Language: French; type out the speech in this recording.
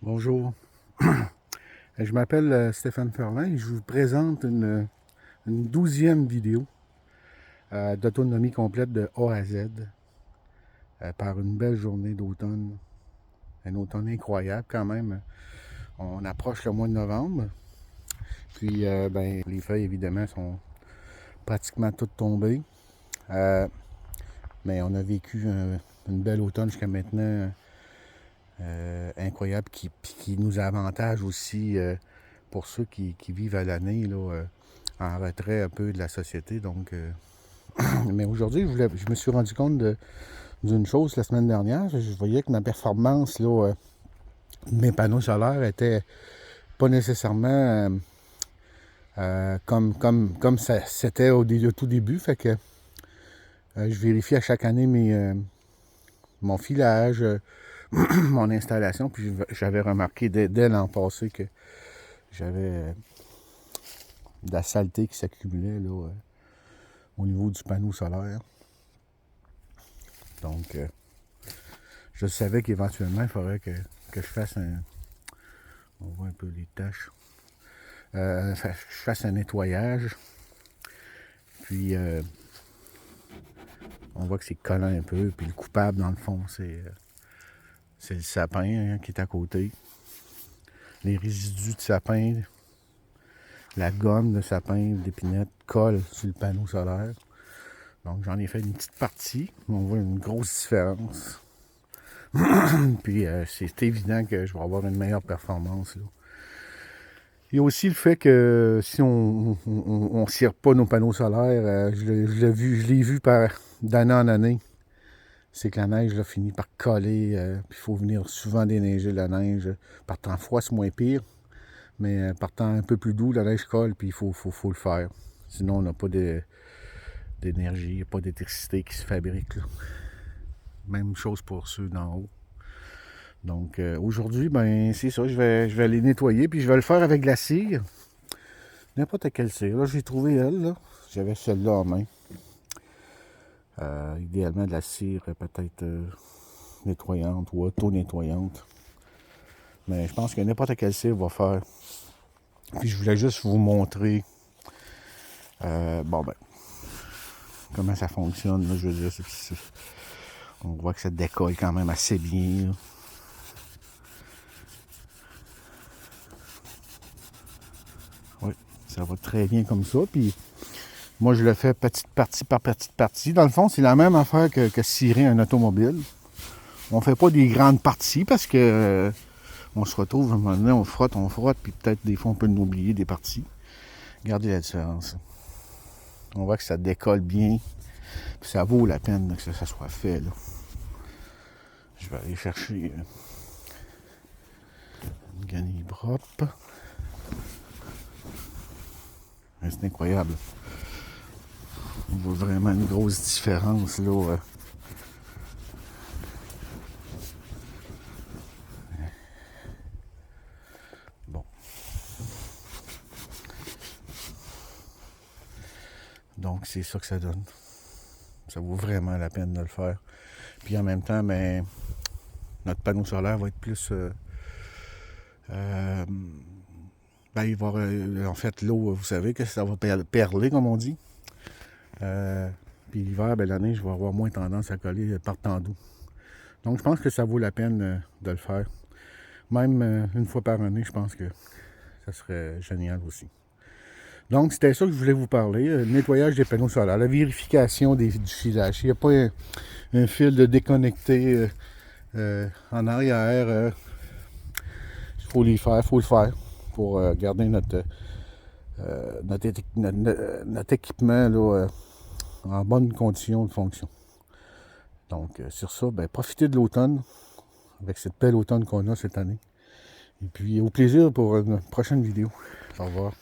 Bonjour, je m'appelle Stéphane Ferlin et je vous présente une 12e vidéo d'autonomie complète de A à Z par une belle journée d'automne. Un automne incroyable quand même. On approche le mois de novembre. Puis les feuilles évidemment sont pratiquement toutes tombées. Mais on a vécu une belle automne jusqu'à maintenant. Incroyable qui nous avantage aussi pour ceux qui vivent à l'année en retrait un peu de la société. Donc, mais aujourd'hui, je me suis rendu compte d'une chose la semaine dernière. Je voyais que ma performance de mes panneaux solaires était pas nécessairement comme c'était au tout début. Fait que je vérifie à chaque année mon filage, mon installation, puis j'avais remarqué dès l'an passé que j'avais de la saleté qui s'accumulait au niveau du panneau solaire. Donc, je savais qu'éventuellement, il faudrait que je fasse on voit un peu les taches. Je fasse un nettoyage. Puis, on voit que c'est collant un peu. Puis le coupable, dans le fond, c'est le sapin qui est à côté. Les résidus de sapin, la gomme de sapin, d'épinette colle sur le panneau solaire. Donc j'en ai fait une petite partie. On voit une grosse différence. Puis c'est évident que je vais avoir une meilleure performance. Il y a aussi le fait que si on ne cire pas nos panneaux solaires, je l'ai vu d'année en année, c'est que la neige là, finit par coller. Puis il faut venir souvent déneiger la neige. Par temps froid, c'est moins pire. Mais par temps un peu plus doux, la neige colle, puis il faut le faire. Sinon, on n'a pas d'énergie, il n'y a pas d'électricité qui se fabrique. Là. Même chose pour ceux d'en haut. Donc aujourd'hui, ben c'est ça, je vais aller nettoyer, puis je vais le faire avec de la cire. N'importe quelle cire. Là, j'ai trouvé elle, là. J'avais celle-là en main. Idéalement de la cire peut-être nettoyante ou auto-nettoyante. Mais je pense que n'importe quelle cire va faire. Puis je voulais juste vous montrer comment ça fonctionne. Là, je veux dire, on voit que ça décolle quand même assez bien. Là. Oui, ça va très bien comme ça. Puis moi, je le fais petite partie par petite partie. Dans le fond, c'est la même affaire que cirer un automobile. On fait pas des grandes parties parce que on se retrouve, à un moment donné, on frotte, puis peut-être des fois on peut nous oublier des parties. Regardez la différence. On voit que ça décolle bien. Puis ça vaut la peine que ça soit fait. Là. Je vais aller chercher une guenille propre. C'est incroyable. On voit vraiment une grosse différence là. Bon. Donc c'est ça que ça donne. Ça vaut vraiment la peine de le faire. Puis en même temps, ben, notre panneau solaire va être plus... il va en fait, l'eau, vous savez que ça va perler, comme on dit. Puis l'hiver, ben, l'année, je vais avoir moins tendance à coller par temps d'eau. Donc je pense que ça vaut la peine de le faire. Même une fois par année, je pense que ça serait génial aussi. Donc, c'était ça que je voulais vous parler. Le nettoyage des panneaux solaires, la vérification du filage. Il n'y a pas un fil de déconnecté en arrière. Il faut le faire pour garder notre équipement là, en bonne condition de fonction. Donc, sur ça, ben, profitez de l'automne, avec cette belle automne qu'on a cette année. Et puis, au plaisir pour une prochaine vidéo. Au revoir.